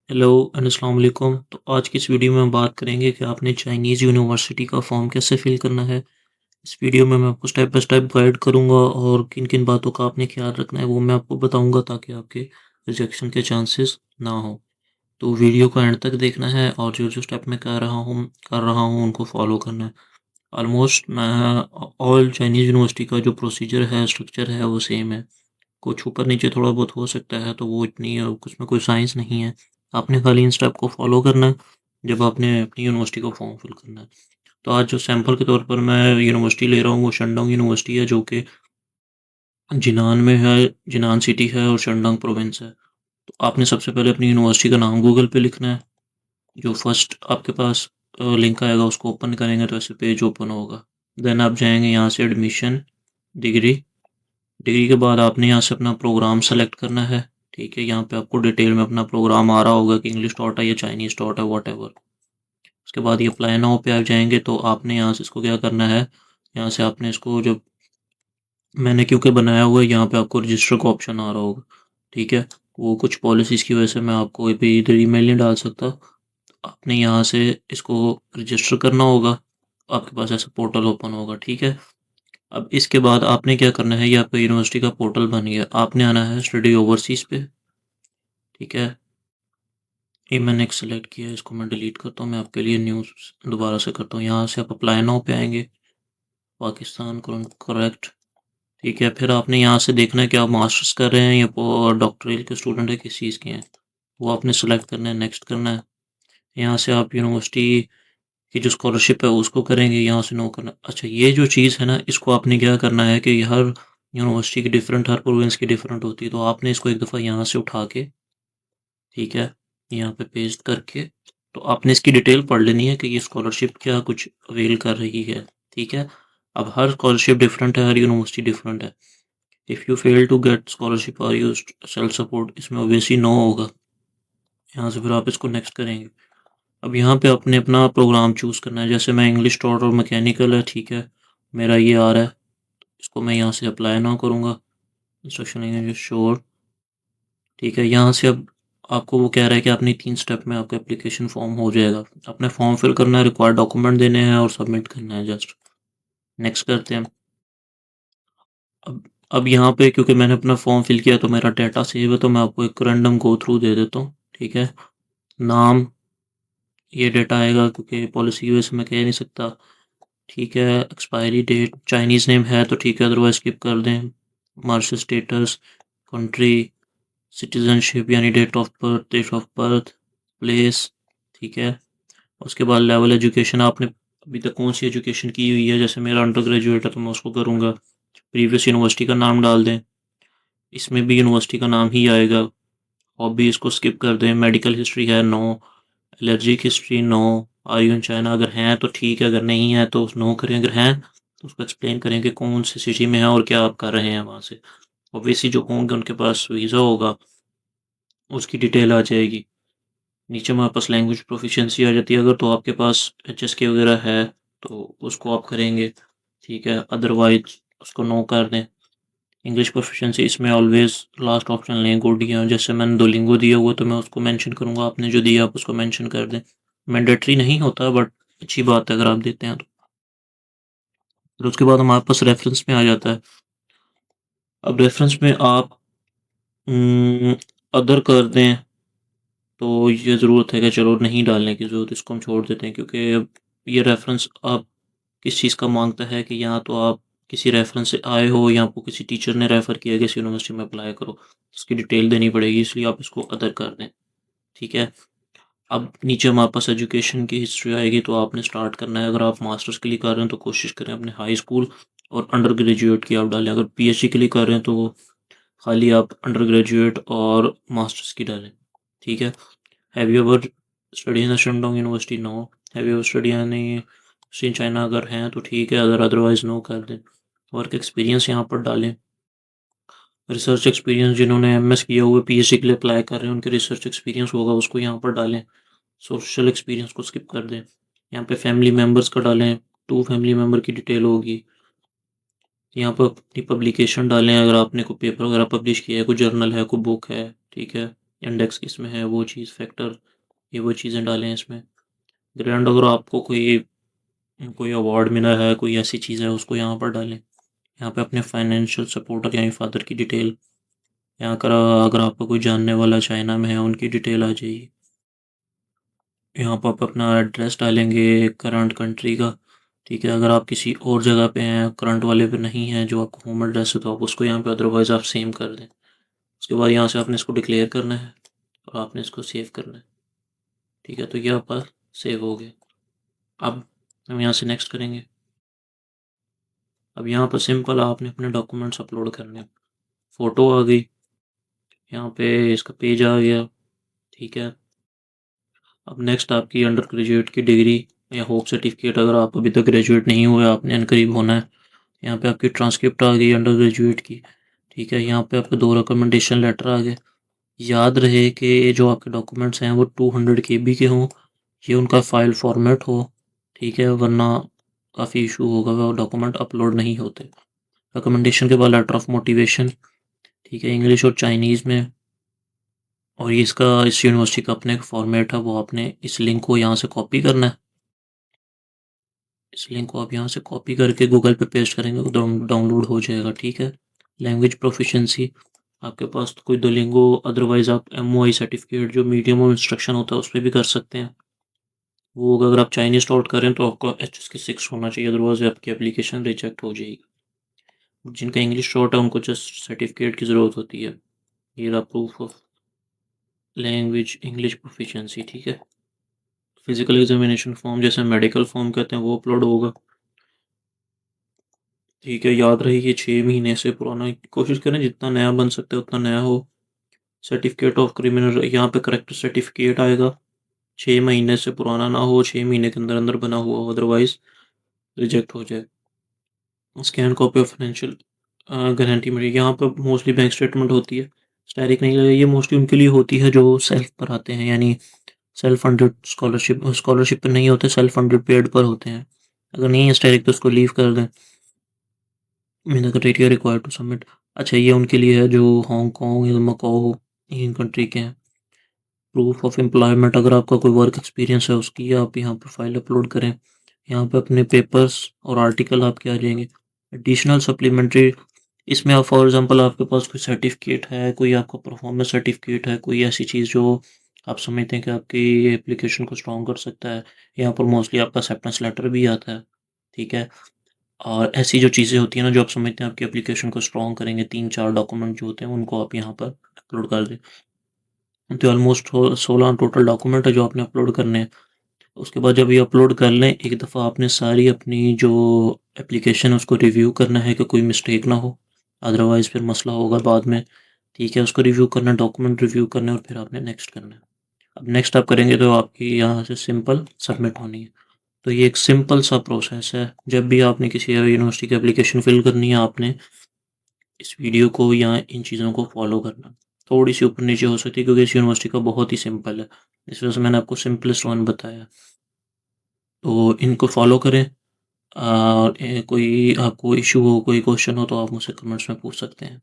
Hello and अस्सलाम वालेकुम। तो आज की इस वीडियो में हम बात करेंगे कि आपने चाइनीज़ यूनिवर्सिटी का फॉर्म कैसे फिल करना है। इस वीडियो में मैं आपको स्टेप बाय स्टेप गाइड करूंगा और किन किन बातों का आपने ख्याल रखना है वो मैं आपको बताऊंगा ताकि आपके रिजेक्शन के चांसेस ना हो। तो वीडियो को एंड तक देखना है और जो जो स्टेप मैं कर रहा हूँ उनको फॉलो करना है। ऑलमोस्ट मैं ऑल चाइनीज़ यूनिवर्सिटी का जो प्रोसीजर है, स्ट्रक्चर है, वो सेम है। कुछ ऊपर नीचे थोड़ा बहुत हो सकता है, तो वो इतनी उसमें कोई साइंस नहीं है। आपने खाली इन स्टेप को फॉलो करना है जब आपने अपनी यूनिवर्सिटी का फॉर्म फिल करना है। तो आज जो सैंपल के तौर पर मैं यूनिवर्सिटी ले रहा हूँ वो शंडोंग यूनिवर्सिटी है, जो कि जिनान में है। जिनान सिटी है और शंडोंग प्रोविंस है। तो आपने सबसे पहले अपनी यूनिवर्सिटी का नाम गूगल पे लिखना है। जो फर्स्ट आपके पास लिंक आएगा उसको ओपन करेंगे तो ऐसे पेज ओपन होगा। देन आप जाएंगे यहाँ से एडमिशन, डिग्री। डिग्री के बाद आपने यहाँ से अपना प्रोग्राम सेलेक्ट करना है। ठीक है, यहाँ पे आपको डिटेल में अपना प्रोग्राम आ रहा होगा कि इंग्लिश टॉट है या चाइनीज़ टॉट है, वॉट एवर। उसके बाद ये अप्लाई नाउ पे आप जाएंगे तो आपने यहाँ से इसको क्या करना है। यहाँ से आपने इसको जो मैंने क्योंकि बनाया हुआ है यहाँ पे आपको रजिस्टर का ऑप्शन आ रहा होगा। ठीक है, वो कुछ पॉलिसीज़ की वजह से मैं आपको अभी इधर ईमेल नहीं डाल सकता। आपने यहाँ से इसको रजिस्टर करना होगा। आपके पास ऐसा पोर्टल ओपन होगा। ठीक है, अब इसके बाद आपने क्या करना है, ये आपका यूनिवर्सिटी का पोर्टल बन गया। आपने आना है स्टडी ओवरसीज़ पे। ठीक है, ये मैंने एक सेलेक्ट किया है, इसको मैं डिलीट करता हूँ। मैं आपके लिए न्यूज़ दोबारा से करता हूँ। यहाँ से आप अप्लाई नाउ पे आएंगे, पाकिस्तान करेक्ट। ठीक है, फिर आपने यहाँ से देखना है कि आप मास्टर्स कर रहे हैं या डॉक्टरेट के स्टूडेंट है, किस चीज़ के हैं। वो आपने सेलेक्ट करना है, नेक्स्ट करना है। यहाँ से आप यूनिवर्सिटी की जो स्कॉलरशिप है उसको करेंगे, यहाँ से नो करना। अच्छा, ये जो चीज़ है ना, इसको आपने क्या करना है कि हर यूनिवर्सिटी की डिफरेंट, हर प्रोविंस की डिफरेंट होती है। तो आपने इसको एक दफ़ा यहाँ से उठा के, ठीक है, यहाँ पे पेस्ट करके, तो आपने इसकी डिटेल पढ़ लेनी है कि ये स्कॉलरशिप क्या कुछ अवेल कर रही है। ठीक है, अब हर स्कॉलरशिप डिफरेंट है, हर यूनिवर्सिटी डिफरेंट है। If you fail to get scholarship are you self support, इसमें ओबियसली नो होगा। यहाँ से फिर आप इसको नेक्स्ट करेंगे। अब यहाँ पे आपने अपना प्रोग्राम चूज़ करना है। जैसे मैं इंग्लिश टॉट और मैकेनिकल है, ठीक है, मेरा ये आ रहा है। इसको मैं यहाँ से अप्लाई ना करूँगा। Instruction language sure. ठीक है, यहाँ से अब आपको वो कह रहा है कि आपने 3 स्टेप में आपका एप्लीकेशन फॉर्म हो जाएगा। आपने फॉर्म फिल करना है, रिक्वायर्ड डॉक्यूमेंट देने हैं और सबमिट करना है जस्ट। नेक्स्ट करते हैं। अब अब यहाँ पे क्योंकि मैंने अपना फॉर्म फिल किया तो मेरा डाटा सेव है, तो मैं आपको एक रैंडम गो थ्रू दे देता हूँ। ठीक है, नाम, ये डाटा आएगा क्योंकि पॉलिसी की वजह से मैं कह नहीं सकता। ठीक है, एक्सपायरी डेट चाइनीज़ नेम है तो ठीक है, अदरवाइज स्किप कर दें। मार्शल स्टेटस, कंट्री, सिटीजनशिप यानी डेट ऑफ बर्थ, प्लेस। ठीक है, उसके बाद लेवल एजुकेशन, आपने अभी तक कौन सी एजुकेशन की हुई है। जैसे मेरा अंडर ग्रेजुएट है तो मैं उसको करूँगा। प्रीवियस यूनिवर्सिटी का नाम डाल दें, इसमें भी यूनिवर्सिटी का नाम ही आएगा। हॉबी इसको स्किप कर दें। मेडिकल हिस्ट्री है, no. Allergic history, no. Are you in China, अगर हैं तो ठीक है, अगर नहीं है तो नो करें। अगर हैं तो उसको एक्सप्लेन करें कि कौन सी सिटी में है और क्या आप कर रहे हैं वहाँ से। ऑब्वियसली जो होंगे उनके पास वीज़ा होगा, उसकी डिटेल आ जाएगी। नीचे हमारे पास लैंग्वेज प्रोफिशिएंसी आ जाती है। अगर तो आपके पास HSK वगैरह है तो उसको आप करेंगे। ठीक है, अदरवाइज उसको नो कर दें। इंग्लिश प्रोफिशिएंसी, इसमें ऑलवेज लास्ट ऑप्शन लें गुड या, जैसे मैंने दुओलिंगो दिया हुआ तो मैं उसको मेंशन करूँगा। आपने जो दिया आप उसको मेंशन कर दें। मैंडेटरी नहीं होता बट अच्छी बात है अगर आप देते हैं तो। फिर उसके बाद हमारे पास रेफरेंस में आ जाता है। अब रेफरेंस में आप अदर कर दें तो ये ज़रूरत है कि चलो नहीं डालने की ज़रूरत, इसको हम छोड़ देते हैं क्योंकि अब ये रेफरेंस आप किस चीज़ का मांगता है कि या तो आप किसी रेफरेंस से आए हो या आपको किसी टीचर ने रेफ़र किया कि इस यूनिवर्सिटी में अप्लाई करो, उसकी डिटेल देनी पड़ेगी, इसलिए आप इसको अदर कर दें। ठीक है, अब नीचे हमारे पास एजुकेशन की हिस्ट्री आएगी तो आपने स्टार्ट करना है। अगर आप मास्टर्स के लिए कर रहे हैं तो कोशिश करें अपने हाई स्कूल और अंडर ग्रेजुएट की आप डालें। अगर PhD के लिए कर रहे हैं तो खाली आप अंडर ग्रेजुएट और मास्टर्स की डालें। ठीक है, have you ever study in Shandong university, no. Have you ever study in China, अगर हैं तो ठीक है, अगर अदरवाइज नो कर दें। वर्क एक्सपीरियंस यहाँ पर डालें। रिसर्च एक्सपीरियंस, जिन्होंने MS किया हुआ PhD के लिए अप्लाई कर रहे हैं उनके रिसर्च एक्सपीरियंस होगा, उसको यहाँ पर डालें। सोशल एक्सपीरियंस को स्किप कर दें। यहाँ पे फैमिली मेम्बर्स का डालें, 2 फैमिली मेम्बर की डिटेल होगी। यहाँ पर अपनी पब्लिकेशन डालें, अगर आपने कोई पेपर वगैरह पब्लिश किया है, कोई जर्नल है, कोई बुक है। ठीक है, इंडेक्स किस में है वो चीज़, फैक्टर, ये वो चीज़ें डालें इसमें। ग्रेड अगर आपको कोई कोई अवार्ड मिला है, कोई ऐसी चीज़ है, उसको यहाँ पर डालें। यहाँ पे अपने फाइनेंशियल सपोर्टर यानी फादर की डिटेल, यहाँ कर अगर आपका कोई जानने वाला चाइना में है उनकी डिटेल आ जाएगी। यहाँ पर आप अपना एड्रेस डालेंगे करंट कंट्री का, ठीक है। अगर आप किसी और जगह पे हैं, करंट वाले पे नहीं है जो आपका होम एड्रेस है, तो आप उसको यहाँ पे अदरवाइज़ आप सेम कर दें। उसके बाद यहाँ से आपने इसको डिक्लेयर करना है और आपने इसको सेव करना है, ठीक है। तो ये आपका सेव हो गया। अब हम यहाँ से नेक्स्ट करेंगे। अब यहाँ पर सिंपल आपने अपने डॉक्यूमेंट्स अपलोड करने हैं। फ़ोटो आ गई, यहाँ पे इसका पेज आ गया, ठीक है। अब नेक्स्ट आपकी अंडर ग्रेजुएट की डिग्री या होप सर्टिफिकेट, अगर आप अभी तक ग्रेजुएट नहीं हुए, आपने अनकरीब होना है। यहाँ पे आपकी ट्रांसक्रिप्ट आ गई अंडर ग्रेजुएट की, ठीक है। यहाँ पे आपके 2 रिकमेंडेशन लेटर आ गए। याद रहे कि जो आपके डॉक्यूमेंट्स हैं वो 200 KB के हों, ये उनका फाइल फॉर्मेट हो, ठीक है, वरना काफ़ी इशू होगा, वो डॉक्यूमेंट अपलोड नहीं होते। रिकमेंडेशन के बाद लेटर ऑफ मोटिवेशन, ठीक है, इंग्लिश और चाइनीज़ में। और ये इसका इस यूनिवर्सिटी का अपने एक फॉर्मेट है, वो आपने इस लिंक को यहाँ से कॉपी करना है। इस लिंक को आप यहाँ से कॉपी करके गूगल पे पेस्ट करेंगे तो डाउनलोड हो जाएगा, ठीक है। लैंग्वेज प्रोफिशिएंसी, आपके पास तो कोई दुओलिंगो, अदरवाइज आप MOI सर्टिफिकेट जो मीडियम ऑफ इंस्ट्रक्शन होता है उस पर भी कर सकते हैं। वो अगर आप चाइनीज स्टार्ट करें तो आपका HSK 6 होना चाहिए, अदरवाइज आपकी एप्लीकेशन रिजेक्ट हो जाएगी। जिनका इंग्लिश शॉर्ट है उनको जस्ट सर्टिफिकेट की ज़रूरत होती है। ये रहा proof of language English proficiency, ठीक है। फिजिकल एग्जामिनेशन फॉर्म, जैसे मेडिकल फॉर्म कहते हैं, वो अपलोड होगा, ठीक है। याद रहे ये 6 महीने से पुराना, कोशिश करें जितना नया बन सकता है उतना नया हो। सर्टिफिकेट ऑफ क्रिमिनल, यहाँ पे करेक्ट सर्टिफिकेट आएगा, 6 महीने से पुराना ना हो, 6 महीने के अंदर अंदर बना हुआ हो, अदरवाइज रिजेक्ट हो जाए। Scan copy of financial guarantee में, यहाँ पर मोस्टली बैंक स्टेटमेंट होती है, स्टैरिक नहीं लगेगी। ये मोस्टली उनके लिए होती है जो सेल्फ पर आते हैं, यानी सेल्फ फंडेड स्कॉलरशिप, स्कॉलरशिप पर नहीं होते, सेल्फ फंडेड पेड पर होते हैं। अगर नहीं है स्टैरिक तो उसको लीव कर दें। Mean the criteria required to submit, अच्छा ये उनके लिए है जो हांगकॉन्ग या मकाओ इन कंट्री के हैं। प्रूफ ऑफ एम्प्लॉयमेंट, अगर आपका कोई वर्क एक्सपीरियंस है उसकी आप यहाँ पर फाइल अपलोड करें। यहाँ पे अपने पेपर्स और आर्टिकल आपके आ जाएंगे। एडिशनल सप्लीमेंट्री, इसमें आप फॉर एग्जांपल आपके पास कोई सर्टिफिकेट है, कोई आपका परफॉर्मेंस सर्टिफिकेट है, कोई ऐसी चीज़ जो आप समझते हैं कि आपकी एप्लीकेशन को स्ट्रॉन्ग कर सकता है, यहाँ पर मोस्टली आपका एक्सेप्टेंस लेटर भी आता है, ठीक है। और ऐसी जो चीज़ें होती हैं ना जो आप समझते हैं आपकी एप्लीकेशन को स्ट्रॉन्ग करेंगे, 3-4 डॉक्यूमेंट जो होते हैं उनको आप यहाँ पर अपलोड कर दें। तो ऑलमोस्ट 16 टोटल डॉक्यूमेंट है जो आपने अपलोड करने हैं। उसके बाद जब ये अपलोड कर लें, एक दफ़ा आपने सारी अपनी जो एप्लीकेशन है उसको रिव्यू करना है कि कोई मिस्टेक ना हो, अदरवाइज़ फिर मसला होगा बाद में, ठीक है। उसको रिव्यू करना, डॉक्यूमेंट रिव्यू करना है और फिर आपने नेक्स्ट करना है। अब नेक्स्ट आप करेंगे तो आपकी यहाँ से सिंपल सबमिट होनी है। तो ये एक सिंपल सा प्रोसेस है। जब भी आपने किसी यूनिवर्सिटी की एप्लीकेशन फिल करनी है, आपने इस वीडियो को या इन चीज़ों को फॉलो करना। थोड़ी सी ऊपर नीचे हो सकती है क्योंकि इस यूनिवर्सिटी का बहुत ही सिंपल है, इस वजह से मैंने आपको सिंपलेस्ट वन बताया। तो इनको फॉलो करें। और कोई आपको इशू हो, कोई क्वेश्चन हो तो आप मुझसे कमेंट्स में पूछ सकते हैं।